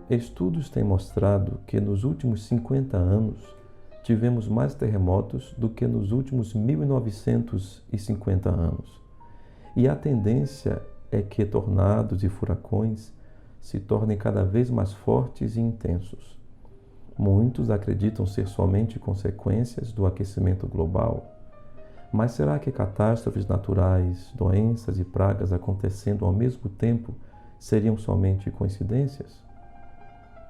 Estudos têm mostrado que nos últimos 50 anos tivemos mais terremotos do que nos últimos 1950 anos. E a tendência é que tornados e furacões se tornem cada vez mais fortes e intensos. Muitos acreditam ser somente consequências do aquecimento global. Mas será que catástrofes naturais, doenças e pragas acontecendo ao mesmo tempo seriam somente coincidências?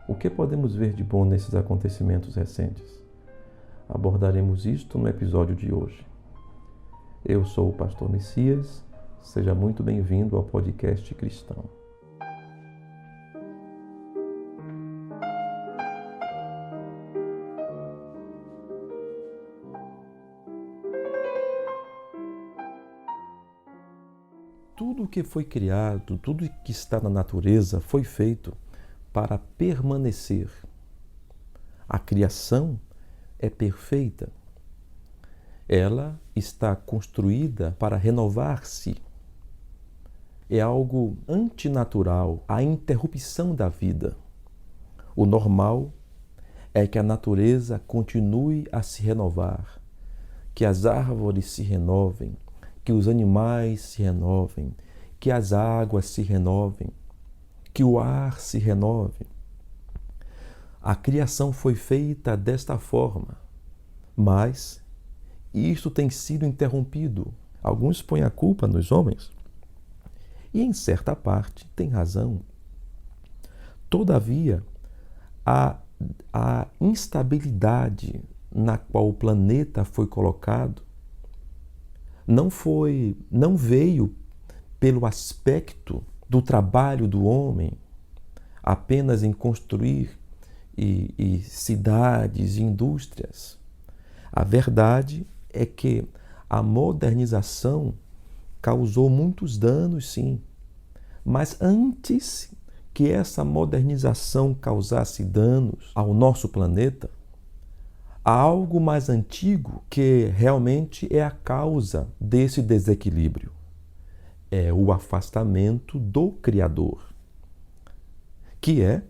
O que podemos ver de bom nesses acontecimentos recentes? Abordaremos isto no episódio de hoje. Eu sou o Pastor Messias, seja muito bem-vindo ao podcast cristão. Tudo o que foi criado, tudo que está na natureza foi feito para permanecer. A criação é perfeita. Ela está construída para renovar-se. É algo antinatural, a interrupção da vida. O normal é que a natureza continue a se renovar, que as árvores se renovem, que os animais se renovem, que as águas se renovem, que o ar se renove. A criação foi feita desta forma, mas isto tem sido interrompido. Alguns põem a culpa nos homens e, em certa parte, têm razão. Todavia, a instabilidade na qual o planeta foi colocado não veio pelo aspecto do trabalho do homem, apenas em construir cidades e indústrias. A verdade é que a modernização causou muitos danos, sim. Mas antes que essa modernização causasse danos ao nosso planeta, há algo mais antigo que realmente é a causa desse desequilíbrio. É o afastamento do Criador, que é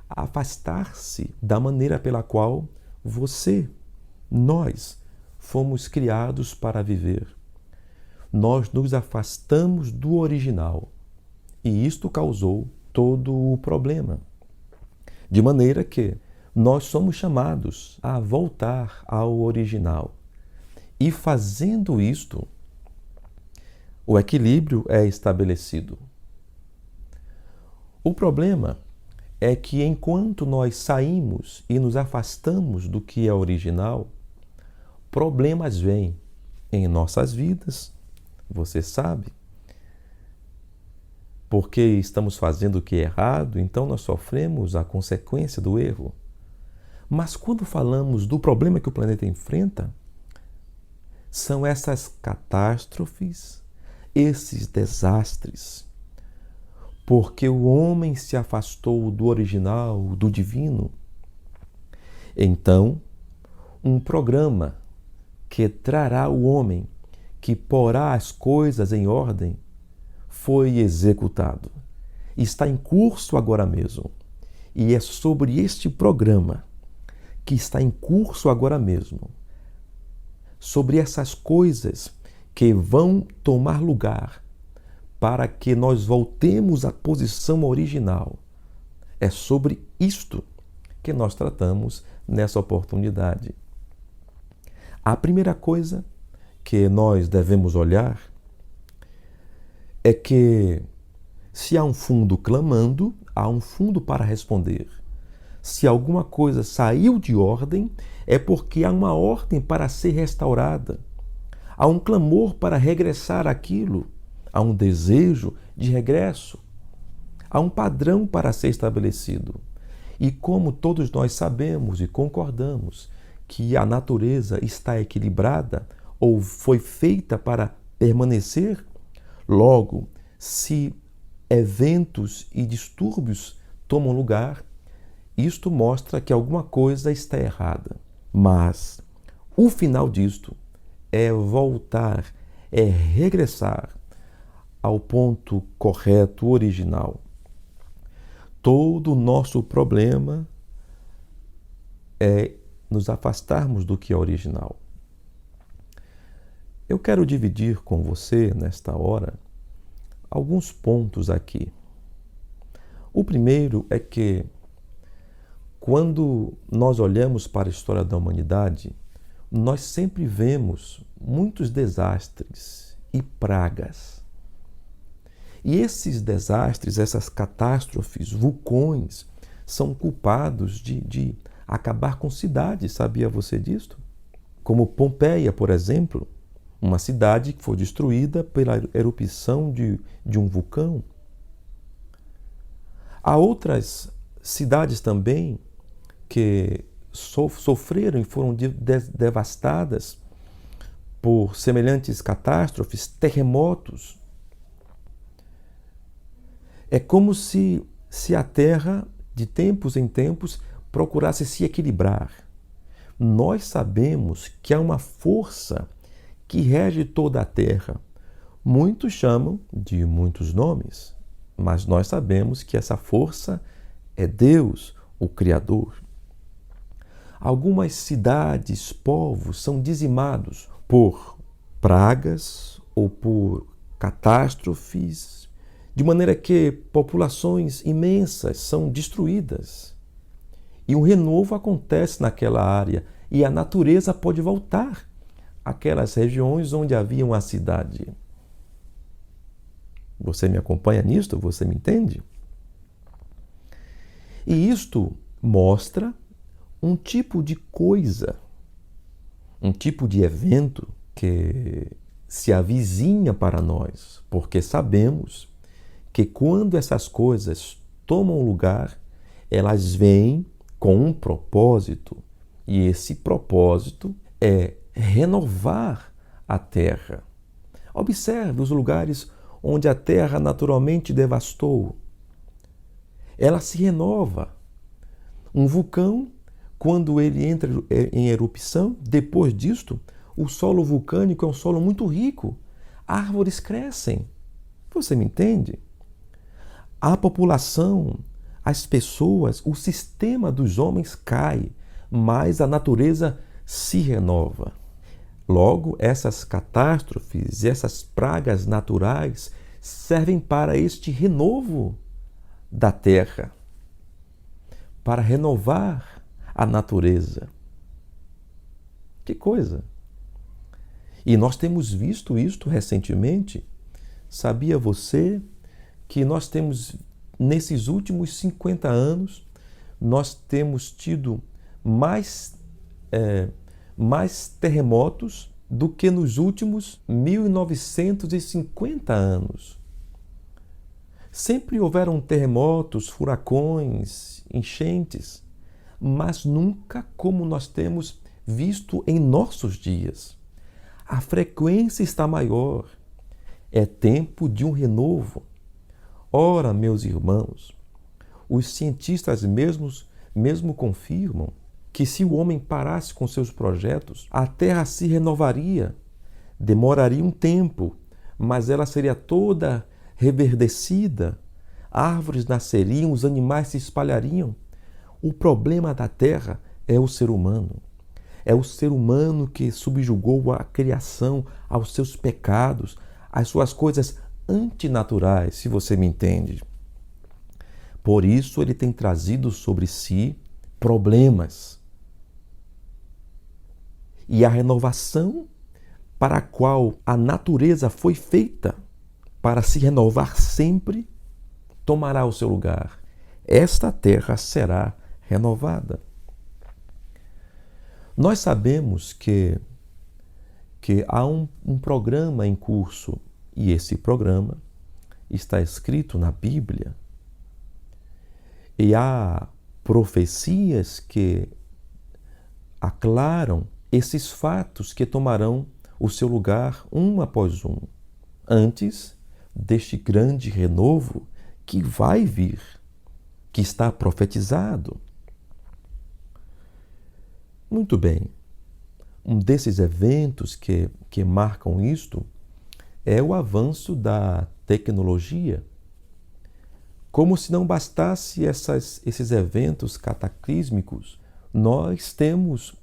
afastar-se da maneira pela qual nós fomos criados para viver. Nós nos afastamos do original e isto causou todo o problema. De maneira que nós somos chamados a voltar ao original. E fazendo isto, o equilíbrio é estabelecido. O problema é que enquanto nós saímos e nos afastamos do que é original, problemas vêm em nossas vidas, você sabe, porque estamos fazendo o que é errado, então nós sofremos a consequência do erro. Mas quando falamos do problema que o planeta enfrenta, são essas catástrofes, esses desastres, porque o homem se afastou do original, do divino. Então, um programa que trará o homem, que porá as coisas em ordem, foi executado. Está em curso agora mesmo. E é sobre este programa que está em curso agora mesmo, sobre essas coisas que vão tomar lugar para que nós voltemos à posição original. É sobre isto que nós tratamos nessa oportunidade. A primeira coisa que nós devemos olhar é que se há um fundo clamando, há um fundo para responder. Se alguma coisa saiu de ordem, é porque há uma ordem para ser restaurada. Há um clamor para regressar àquilo. Há um desejo de regresso. Há um padrão para ser estabelecido. E como todos nós sabemos e concordamos que a natureza está equilibrada ou foi feita para permanecer, logo, se eventos e distúrbios tomam lugar, isto mostra que alguma coisa está errada. Mas o final disto é voltar, é regressar ao ponto correto, original. Todo o nosso problema é nos afastarmos do que é original. Eu quero dividir com você, nesta hora, alguns pontos aqui. O primeiro é que, quando nós olhamos para a história da humanidade, nós sempre vemos muitos desastres e pragas. E esses desastres, essas catástrofes, vulcões, são culpados de acabar com cidades, sabia você disto? Como Pompeia, por exemplo, uma cidade que foi destruída pela erupção de um vulcão. Há outras cidades também que sofreram e foram devastadas por semelhantes catástrofes, terremotos. É como se a Terra, de tempos em tempos, procurasse se equilibrar. Nós sabemos que há uma força que rege toda a Terra. Muitos chamam de muitos nomes, mas nós sabemos que essa força é Deus, o Criador. Algumas cidades, povos são dizimados por pragas ou por catástrofes, de maneira que populações imensas são destruídas. E um renovo acontece naquela área e a natureza pode voltar àquelas regiões onde havia uma cidade. Você me acompanha nisto? Você me entende? E isto mostra um tipo de coisa, um tipo de evento que se avizinha para nós, porque sabemos que quando essas coisas tomam lugar, elas vêm com um propósito, e esse propósito é renovar a terra. Observe os lugares onde a terra naturalmente devastou. Ela se renova. Um vulcão, quando ele entra em erupção, depois disto, o solo vulcânico é um solo muito rico. Árvores crescem. Você me entende? A população, as pessoas, o sistema dos homens cai, mas a natureza se renova. Logo, essas catástrofes, essas pragas naturais servem para este renovo da terra, para renovar a natureza. Que coisa! E nós temos visto isto recentemente. Sabia você que nós temos, nesses últimos 50 anos, nós temos tido mais terremotos do que nos últimos 1950 anos. Sempre houveram terremotos, furacões, enchentes, mas nunca como nós temos visto em nossos dias. A frequência está maior. É tempo de um renovo. Ora, meus irmãos, os cientistas mesmo confirmam que se o homem parasse com seus projetos, a Terra se renovaria. Demoraria um tempo, mas ela seria toda reverdecida. Árvores nasceriam, os animais se espalhariam. O problema da Terra é o ser humano. É o ser humano que subjugou a criação aos seus pecados, às suas coisas antinaturais, se você me entende. Por isso ele tem trazido sobre si problemas. E a renovação para a qual a natureza foi feita para se renovar sempre, tomará o seu lugar. Esta terra será renovada. Nós sabemos que há um programa em curso, e esse programa está escrito na Bíblia. E há profecias que aclaram esses fatos que tomarão o seu lugar um após um, antes deste grande renovo que vai vir, que está profetizado. Muito bem. Um desses eventos que marcam isto é o avanço da tecnologia. Como se não bastasse esses eventos cataclísmicos, nós temos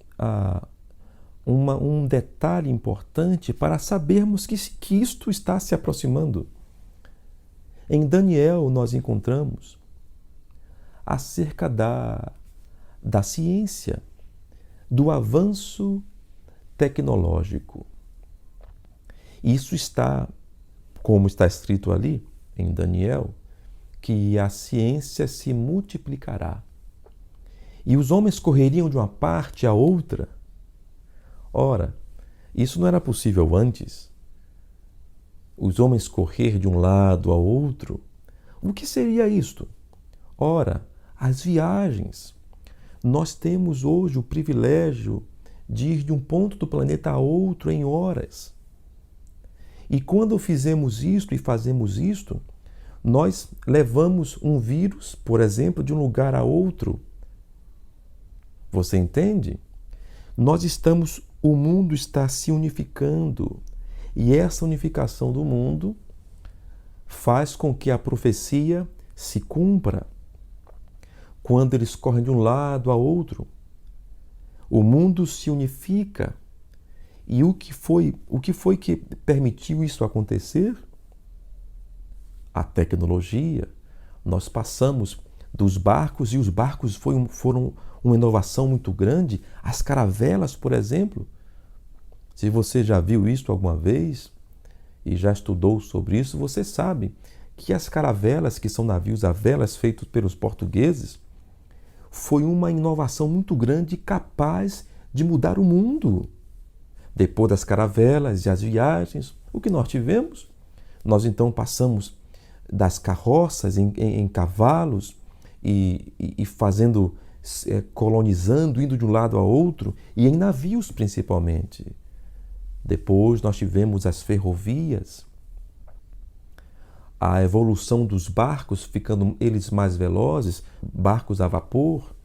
um detalhe importante para sabermos que isto está se aproximando. Em Daniel, nós encontramos acerca da ciência, do avanço tecnológico. Isso está, como está escrito ali em Daniel, que a ciência se multiplicará. E os homens correriam de uma parte à outra. Ora, isso não era possível antes. Os homens correr de um lado ao outro. O que seria isto? Ora, as viagens. Nós temos hoje o privilégio de ir de um ponto do planeta a outro em horas. E quando fizemos isto e fazemos isto, nós levamos um vírus, por exemplo, de um lugar a outro. Você entende? O mundo está se unificando. E essa unificação do mundo faz com que a profecia se cumpra. Quando eles correm de um lado a outro, o mundo se unifica. E o que foi que permitiu isso acontecer? A tecnologia. Nós passamos dos barcos, e os barcos foram uma inovação muito grande. As caravelas, por exemplo. Se você já viu isso alguma vez e já estudou sobre isso, você sabe que as caravelas, que são navios a velas feitos pelos portugueses, foi uma inovação muito grande, capaz de mudar o mundo. Depois das caravelas e as viagens, o que nós tivemos? Nós então passamos das carroças em cavalos e fazendo, colonizando, indo de um lado a outro, e em navios principalmente. Depois nós tivemos as ferrovias, a evolução dos barcos, ficando eles mais velozes, barcos a vapor.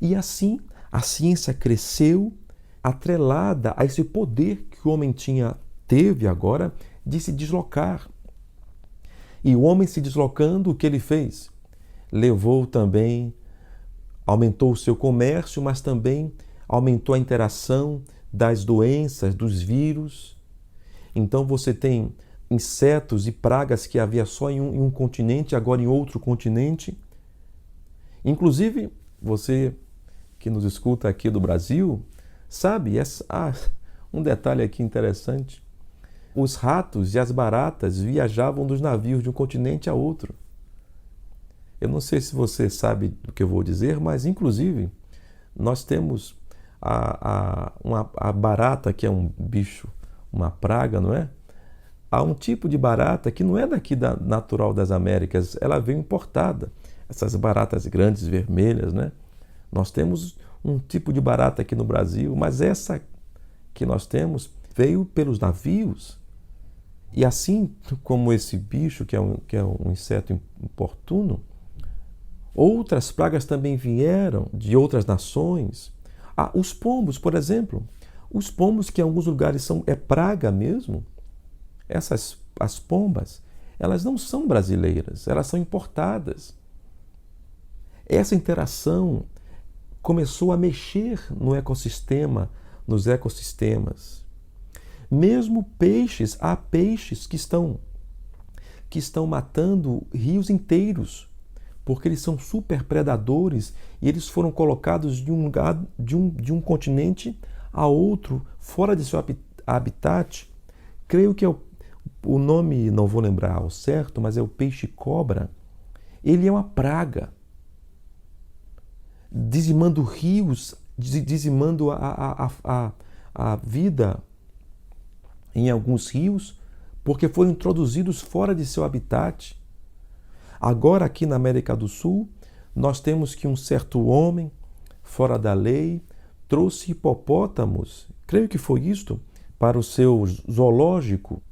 E assim a ciência cresceu, atrelada a esse poder que o homem teve agora de se deslocar. E o homem se deslocando, o que ele fez? Levou também, aumentou o seu comércio, mas também aumentou a interação das doenças, dos vírus. Então você tem insetos e pragas que havia só em um continente, agora em outro continente. Inclusive, você que nos escuta aqui do Brasil, sabe, um detalhe aqui interessante. Os ratos e as baratas viajavam dos navios de um continente a outro. Eu não sei se você sabe do que eu vou dizer, mas inclusive nós temos a barata, que é um bicho, uma praga, não é? Há um tipo de barata que não é daqui natural das Américas, ela veio importada. Essas baratas grandes, vermelhas, né? Nós temos um tipo de barata aqui no Brasil, mas essa que nós temos veio pelos navios. E assim como esse bicho, que é um inseto importuno, outras pragas também vieram de outras nações. Os pombos, por exemplo. Os pombos, que em alguns lugares é praga mesmo. As pombas, elas não são brasileiras, elas são importadas. Essa interação começou a mexer no ecossistema, nos ecossistemas. Mesmo peixes, há peixes que estão matando rios inteiros, porque eles são super predadores e eles foram colocados de um lugar, de um continente a outro, fora de seu habitat. Creio que o nome, não vou lembrar ao certo, mas é o peixe-cobra. Ele é uma praga, dizimando rios, dizimando a vida em alguns rios, porque foram introduzidos fora de seu habitat. Agora, aqui na América do Sul, nós temos que um certo homem, fora da lei, trouxe hipopótamos, creio que foi isto, para o seu zoológico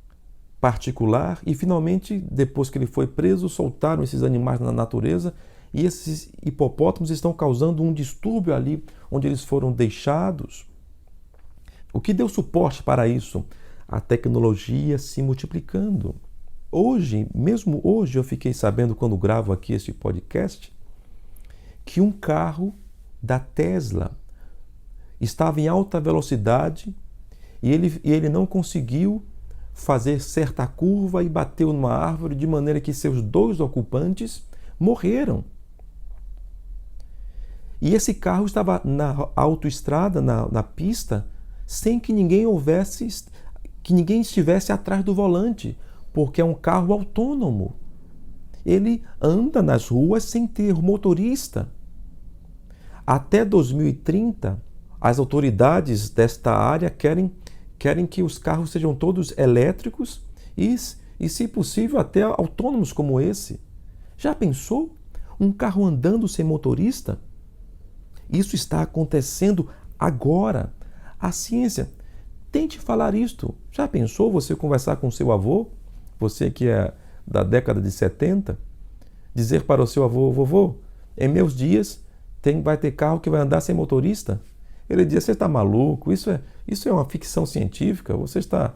particular, e finalmente, depois que ele foi preso, soltaram esses animais na natureza e esses hipopótamos estão causando um distúrbio ali onde eles foram deixados. O que deu suporte para isso? A tecnologia se multiplicando. Hoje, mesmo hoje, eu fiquei sabendo, quando gravo aqui este podcast, que um carro da Tesla estava em alta velocidade e ele não conseguiu fazer certa curva e bateu numa árvore, de maneira que seus 2 ocupantes morreram. E esse carro estava na autoestrada, na pista, sem que ninguém estivesse atrás do volante, porque é um carro autônomo. Ele anda nas ruas sem ter motorista. Até 2030, as autoridades desta área querem que os carros sejam todos elétricos e, se possível, até autônomos como esse. Já pensou? Um carro andando sem motorista? Isso está acontecendo agora. A ciência, tente falar isto. Já pensou você conversar com seu avô? Você que é da década de 70, dizer para o seu avô: vovô, em meus dias vai ter carro que vai andar sem motorista? Ele diz: você está maluco, isso é uma ficção científica, você está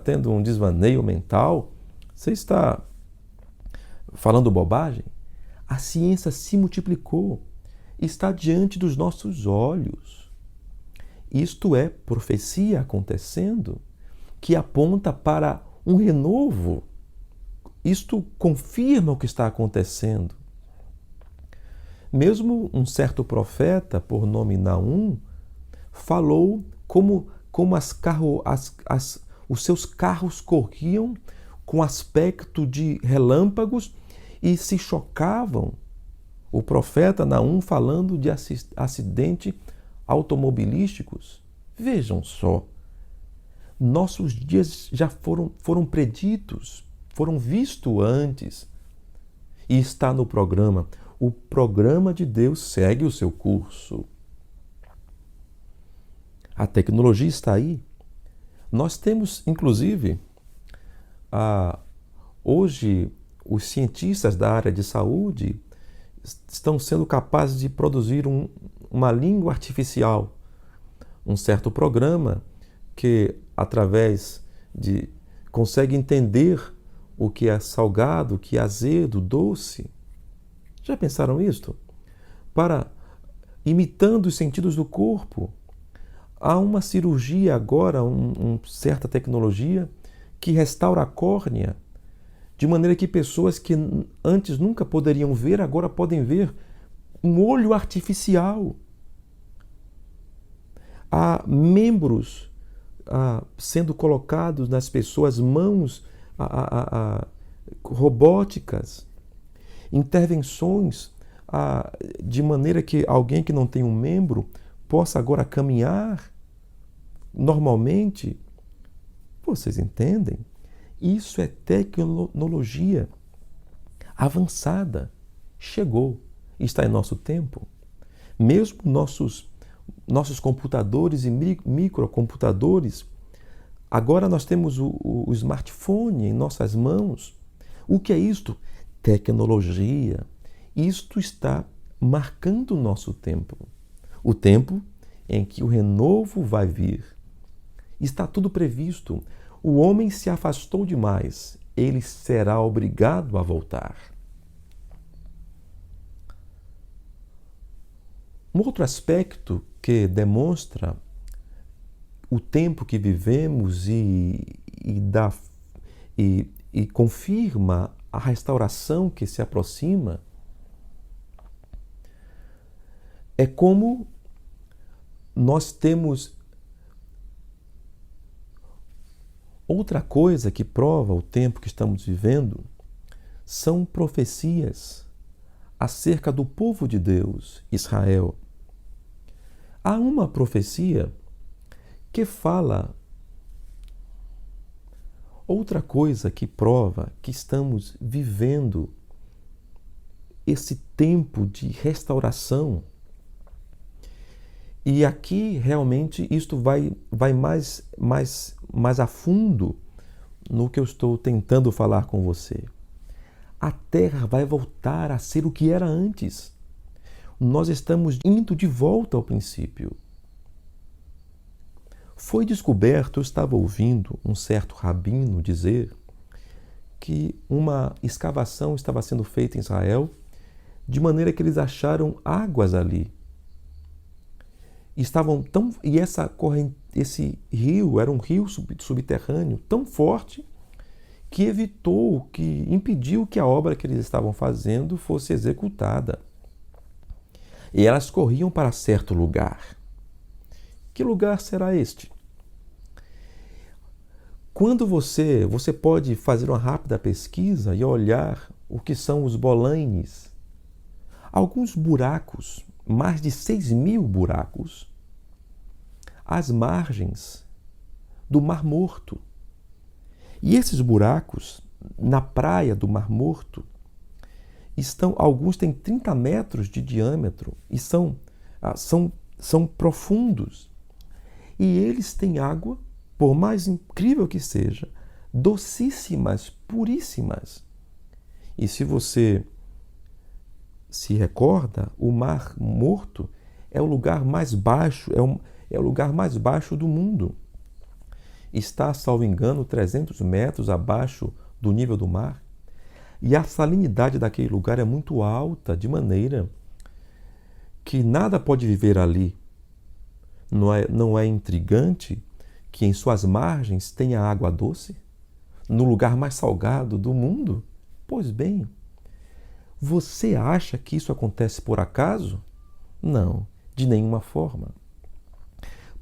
tendo um desvaneio mental, você está falando bobagem. A ciência se multiplicou, está diante dos nossos olhos. Isto é profecia acontecendo, que aponta para um renovo. Isto confirma o que está acontecendo. Mesmo um certo profeta, por nome Naum, falou como os seus carros corriam com aspecto de relâmpagos e se chocavam. O profeta Naum falando de acidentes automobilísticos. Vejam só, nossos dias já foram preditos, foram vistos antes. E está no programa. O programa de Deus segue o seu curso. A tecnologia está aí. Nós temos, inclusive, hoje, os cientistas da área de saúde estão sendo capazes de produzir uma língua artificial, um certo programa que, através de, consegue entender o que é salgado, o que é azedo, doce. Já pensaram isto? Imitando os sentidos do corpo. Há uma cirurgia agora, certa tecnologia, que restaura a córnea, de maneira que pessoas que antes nunca poderiam ver, agora podem ver um olho artificial. Há membros sendo colocados nas pessoas, mãos robóticas, intervenções de maneira que alguém que não tem um membro possa agora caminhar normalmente. Vocês entendem? Isso é tecnologia avançada. Chegou. Está em nosso tempo. Mesmo nossos computadores e microcomputadores, agora nós temos o smartphone em nossas mãos. O que é isto? Tecnologia. Isto está marcando o nosso tempo. O tempo em que o renovo vai vir. Está tudo previsto. O homem se afastou demais. Ele será obrigado a voltar. Um outro aspecto que demonstra o tempo que vivemos e confirma a restauração que se aproxima é como nós temos outra coisa que prova o tempo que estamos vivendo, são profecias acerca do povo de Deus, Israel. Há uma profecia que fala outra coisa que prova que estamos vivendo esse tempo de restauração. E aqui realmente isto vai mais a fundo no que eu estou tentando falar com você. a terra vai voltar a ser o que era antes. Nós estamos indo de volta ao princípio. Foi descoberto, eu estava ouvindo um certo rabino dizer que uma escavação estava sendo feita em Israel, de maneira que eles acharam águas ali. E essa corrente, esse rio era um rio subterrâneo tão forte que impediu que a obra que eles estavam fazendo fosse executada. E elas corriam para certo lugar. Que lugar será este? Quando você pode fazer uma rápida pesquisa e olhar o que são os bolaines. Alguns buracos, mais de 6.000 buracos, às margens do Mar Morto. E esses buracos, na praia do Mar Morto, alguns têm 30 metros de diâmetro e são profundos. E eles têm água, por mais incrível que seja, docíssimas, puríssimas. E se você se recorda, o Mar Morto é o lugar mais baixo, é o lugar mais baixo do mundo. Está, salvo engano, 300 metros abaixo do nível do mar. E a salinidade daquele lugar é muito alta, de maneira que nada pode viver ali. Não é intrigante que em suas margens tenha água doce? No lugar mais salgado do mundo? Pois bem, você acha que isso acontece por acaso? Não, de nenhuma forma.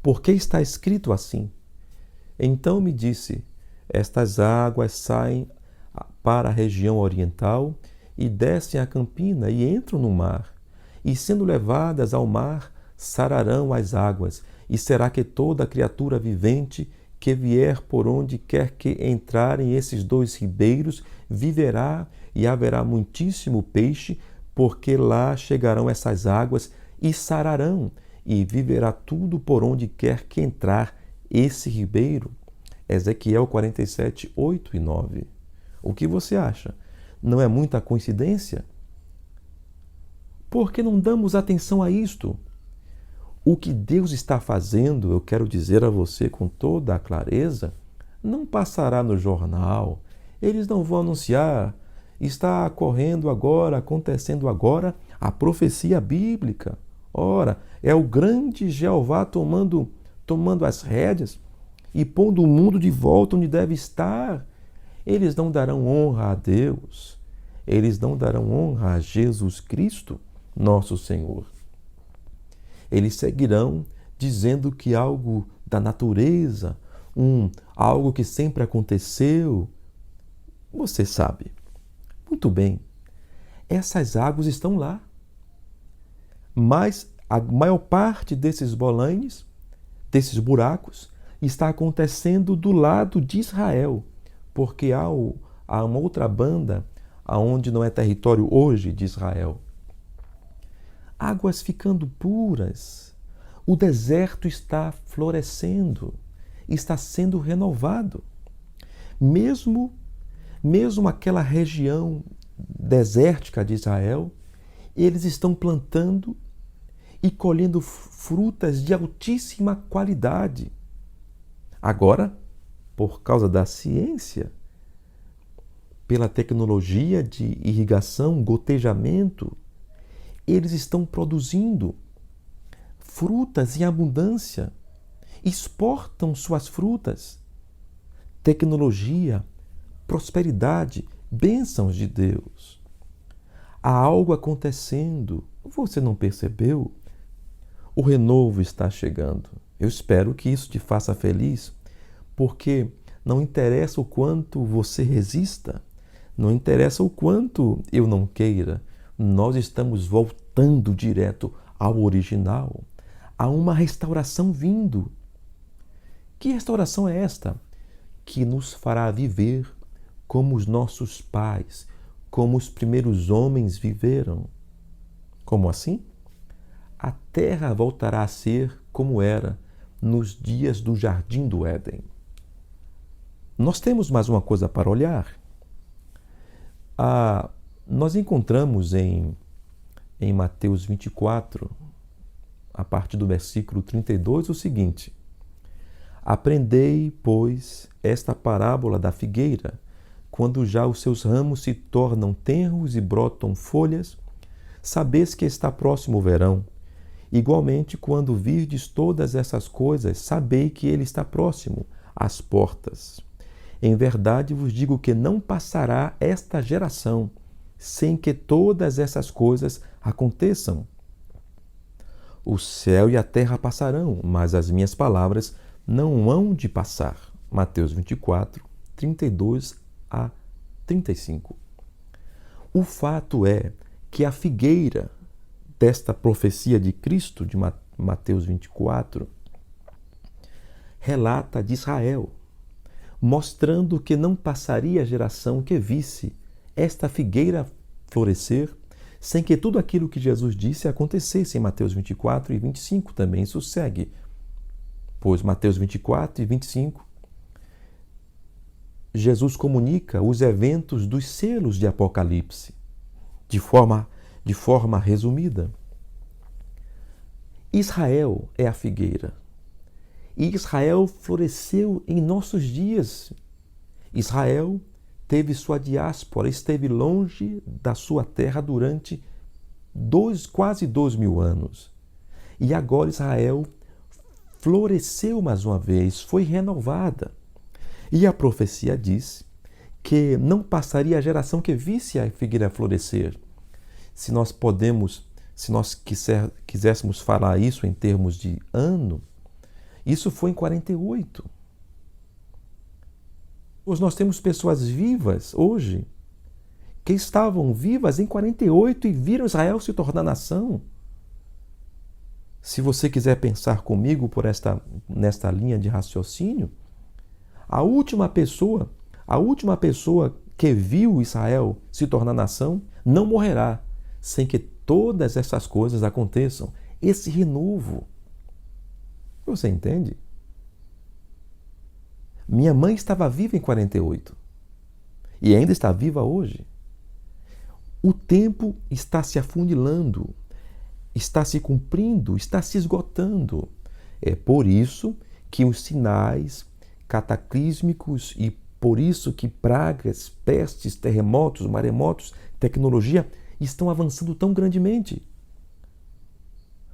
Porque está escrito assim. Então me disse, estas águas saem para a região oriental e descem a campina e entram no mar. E sendo levadas ao mar, sararão as águas. E será que toda criatura vivente que vier por onde quer que entrarem esses dois ribeiros viverá e haverá muitíssimo peixe, porque lá chegarão essas águas e sararão, e viverá tudo por onde quer que entrar esse ribeiro. Ezequiel 47, 8 e 9. O que você acha? Não é muita coincidência? Por que não damos atenção a isto? O que Deus está fazendo, eu quero dizer a você com toda a clareza, não passará no jornal. Eles não vão anunciar. Está ocorrendo agora, acontecendo agora, a profecia bíblica. Ora, é o grande Jeová tomando as rédeas e pondo o mundo de volta onde deve estar. Eles não darão honra a Deus. Eles não darão honra a Jesus Cristo, nosso Senhor. Eles seguirão dizendo que algo da natureza, algo que sempre aconteceu. Você sabe. Muito bem. Essas águas estão lá. Mas a maior parte desses bolaines, desses buracos, está acontecendo do lado de Israel, porque há uma outra banda aonde não é território hoje de Israel. Águas ficando puras, o deserto está florescendo, está sendo renovado. Mesmo aquela região desértica de Israel, eles estão plantando e colhendo frutas de altíssima qualidade. Agora, por causa da ciência, pela tecnologia de irrigação, gotejamento, eles estão produzindo frutas em abundância, exportam suas frutas. Tecnologia, prosperidade, bênçãos de Deus. Há algo acontecendo. Você não percebeu? O renovo está chegando. Eu espero que isso te faça feliz, porque não interessa o quanto você resista, não interessa o quanto eu não queira, nós estamos voltando direto ao original. Há uma restauração vindo. Que restauração é esta? Que nos fará viver como os nossos pais, como os primeiros homens viveram. Como assim? A terra voltará a ser como era nos dias do Jardim do Éden. Nós temos mais uma coisa para olhar. Nós encontramos em Mateus 24, a partir do versículo 32, o seguinte: aprendei, pois, esta parábola da figueira. Quando já os seus ramos se tornam tenros e brotam folhas, sabeis que está próximo o verão. Igualmente, quando virdes todas essas coisas, sabei que ele está próximo, às portas. Em verdade vos digo que não passará esta geração sem que todas essas coisas aconteçam. O céu e a terra passarão, mas as minhas palavras não hão de passar. Mateus 24, 32 a 35. O fato é que a figueira desta profecia de Cristo, de Mateus 24, relata de Israel, mostrando que não passaria a geração que visse esta figueira florescer sem que tudo aquilo que Jesus disse acontecesse. Em Mateus 24 e 25 também isso segue. Pois Mateus 24 e 25, Jesus comunica os eventos dos selos de Apocalipse, de forma resumida. Israel é a figueira. E Israel floresceu em nossos dias. Israel teve sua diáspora, esteve longe da sua terra durante quase 2.000 anos. E agora Israel floresceu mais uma vez, foi renovada. E a profecia diz que não passaria a geração que visse a figueira florescer. Se nós quiséssemos falar isso em termos de ano, isso foi em 48. Hoje nós temos pessoas vivas hoje que estavam vivas em 48 e viram Israel se tornar nação. Se você quiser pensar comigo nesta linha de raciocínio, a última pessoa que viu Israel se tornar nação não morrerá sem que todas essas coisas aconteçam. Esse renovo. Você entende? Minha mãe estava viva em 48 e ainda está viva hoje. O tempo está se afunilando, está se cumprindo, está se esgotando. É por isso que os sinais cataclísmicos e por isso que pragas, pestes, terremotos, maremotos, tecnologia estão avançando tão grandemente.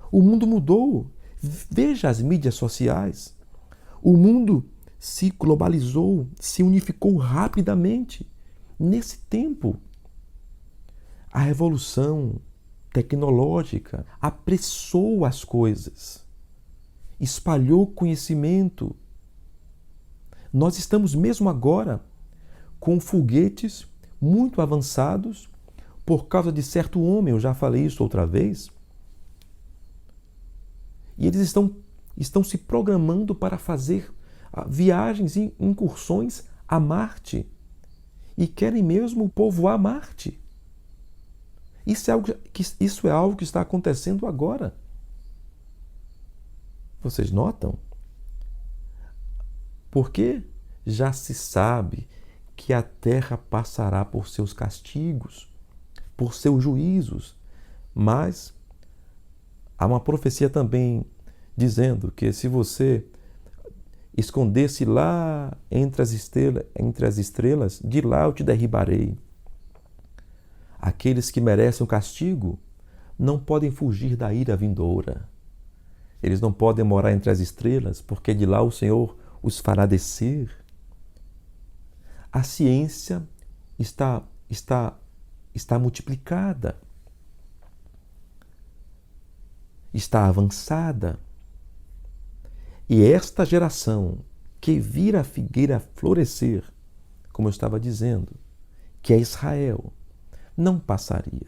O mundo mudou. Veja as mídias sociais. O mundo se globalizou, se unificou rapidamente. Nesse tempo, a revolução tecnológica apressou as coisas, espalhou conhecimento. Nós estamos mesmo agora com foguetes muito avançados por causa de certo homem, eu já falei isso outra vez, e eles estão se programando para fazer viagens e incursões a Marte e querem mesmo povoar Marte. Isso é algo que está acontecendo agora. Vocês notam? Porque já se sabe que a terra passará por seus castigos, por seus juízos, mas há uma profecia também dizendo que se você esconder-se lá entre as estrelas, de lá eu te derribarei. Aqueles que merecem o castigo não podem fugir da ira vindoura. Eles não podem morar entre as estrelas, porque de lá o Senhor os fará descer. A ciência está multiplicada, está avançada. E esta geração que vira a figueira florescer, como eu estava dizendo, que é Israel, não passaria.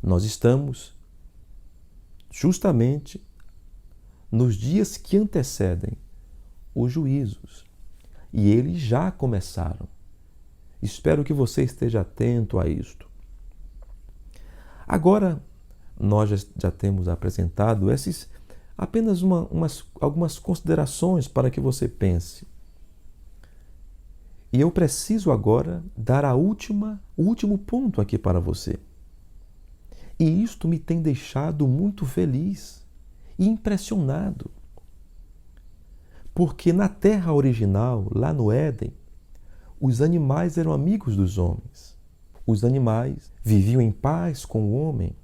Nós estamos justamente nos dias que antecedem os juízos. E eles já começaram. Espero que você esteja atento a isto. Agora, nós já temos apresentado apenas algumas considerações para que você pense. E eu preciso agora dar o último ponto aqui para você. E isto me tem deixado muito feliz e impressionado. Porque na terra original, lá no Éden, os animais eram amigos dos homens. Os animais viviam em paz com o homem.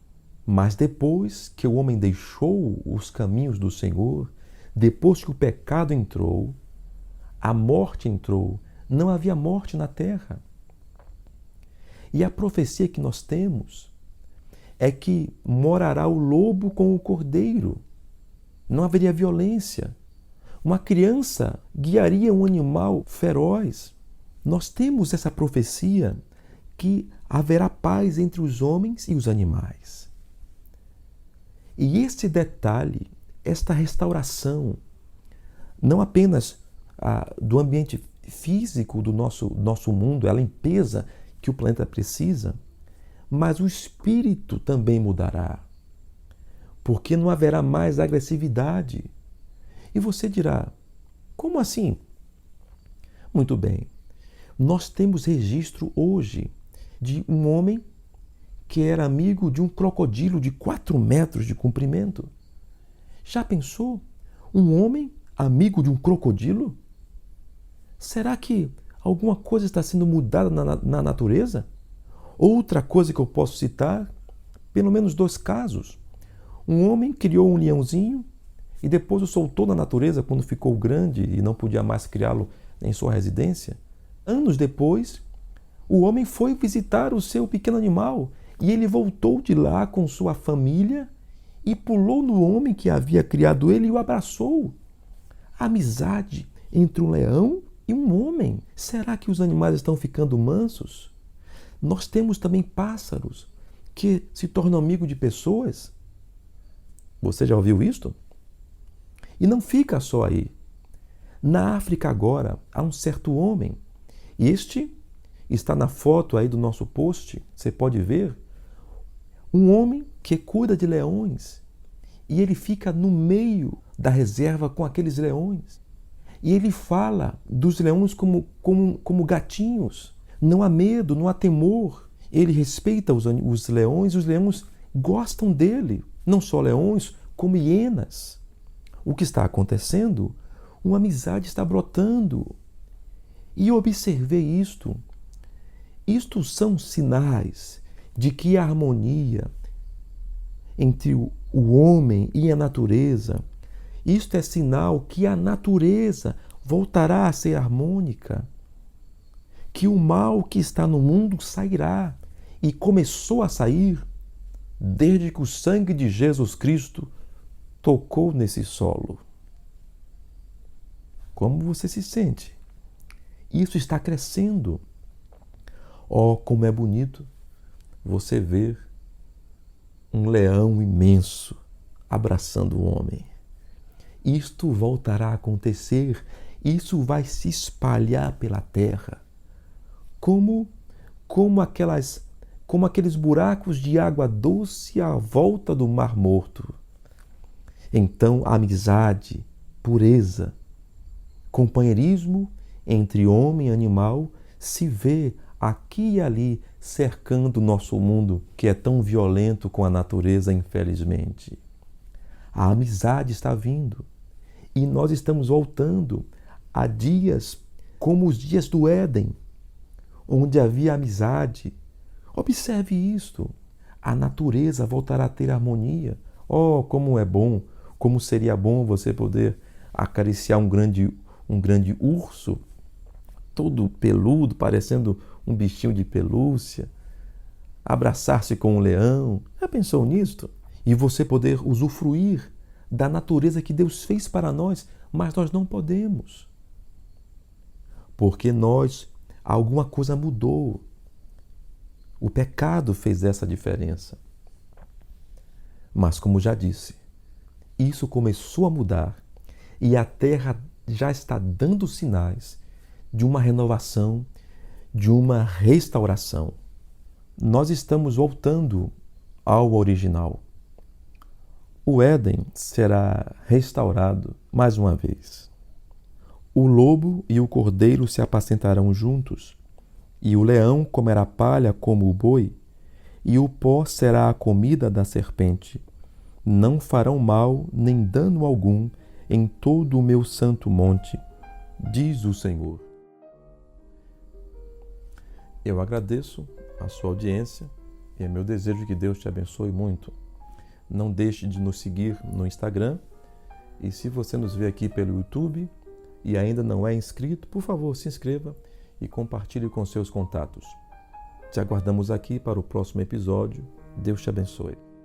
Mas depois que o homem deixou os caminhos do Senhor, depois que o pecado entrou, a morte entrou, não havia morte na terra. E a profecia que nós temos é que morará o lobo com o cordeiro. Não haveria violência. Uma criança guiaria um animal feroz. Nós temos essa profecia que haverá paz entre os homens e os animais. E esse detalhe, esta restauração, não apenas do ambiente físico do nosso mundo, a limpeza que o planeta precisa, mas o espírito também mudará. Porque não haverá mais agressividade. E você dirá, como assim? Muito bem, nós temos registro hoje de um homem que era amigo de um crocodilo de 4 metros de comprimento. Já pensou? Um homem amigo de um crocodilo? Será que alguma coisa está sendo mudada na natureza? Outra coisa que eu posso citar, pelo menos 2 casos. Um homem criou um leãozinho e depois o soltou na natureza quando ficou grande e não podia mais criá-lo em sua residência. Anos depois, o homem foi visitar o seu pequeno animal e ele voltou de lá com sua família e pulou no homem que havia criado ele e o abraçou. A amizade entre um leão e um homem. Será que os animais estão ficando mansos? Nós temos também pássaros que se tornam amigos de pessoas. Você já ouviu isto? E não fica só aí. Na África agora há um certo homem. E este está na foto aí do nosso post, você pode ver. Um homem que cuida de leões. E ele fica no meio da reserva com aqueles leões. E ele fala dos leões como gatinhos. Não há medo, não há temor. Ele respeita os leões e os leões gostam dele. Não só leões, como hienas. O que está acontecendo? Uma amizade está brotando. E eu observei isto. Isto são sinais de que a harmonia entre o homem e a natureza, isto é sinal que a natureza voltará a ser harmônica, que o mal que está no mundo sairá e começou a sair desde que o sangue de Jesus Cristo tocou nesse solo. Como você se sente? Isso está crescendo. Oh, como é bonito você ver um leão imenso abraçando o homem. Isto voltará a acontecer, isso vai se espalhar pela terra, como aqueles buracos de água doce à volta do Mar Morto. Então, amizade, pureza, companheirismo entre homem e animal se vê aqui e ali cercando o nosso mundo, que é tão violento com a natureza, infelizmente. A amizade está vindo e nós estamos voltando a dias como os dias do Éden, onde havia amizade. Observe isto. A natureza voltará a ter harmonia. Oh, como é bom, como seria bom você poder acariciar um grande urso, todo peludo, parecendo um bichinho de pelúcia, abraçar-se com um leão. Já pensou nisto? E você poder usufruir da natureza que Deus fez para nós, mas nós não podemos. Porque alguma coisa mudou. O pecado fez essa diferença. Mas, como já disse, isso começou a mudar e a terra já está dando sinais de uma renovação, de uma restauração. Nós estamos voltando ao original. O Éden será restaurado mais uma vez. O lobo e o cordeiro se apacentarão juntos, e o leão comerá palha como o boi, e o pó será a comida da serpente. Não farão mal nem dano algum em todo o meu santo monte, diz o Senhor. Eu agradeço a sua audiência e é meu desejo que Deus te abençoe muito. Não deixe de nos seguir no Instagram e se você nos vê aqui pelo YouTube e ainda não é inscrito, por favor, se inscreva e compartilhe com seus contatos. Te aguardamos aqui para o próximo episódio. Deus te abençoe.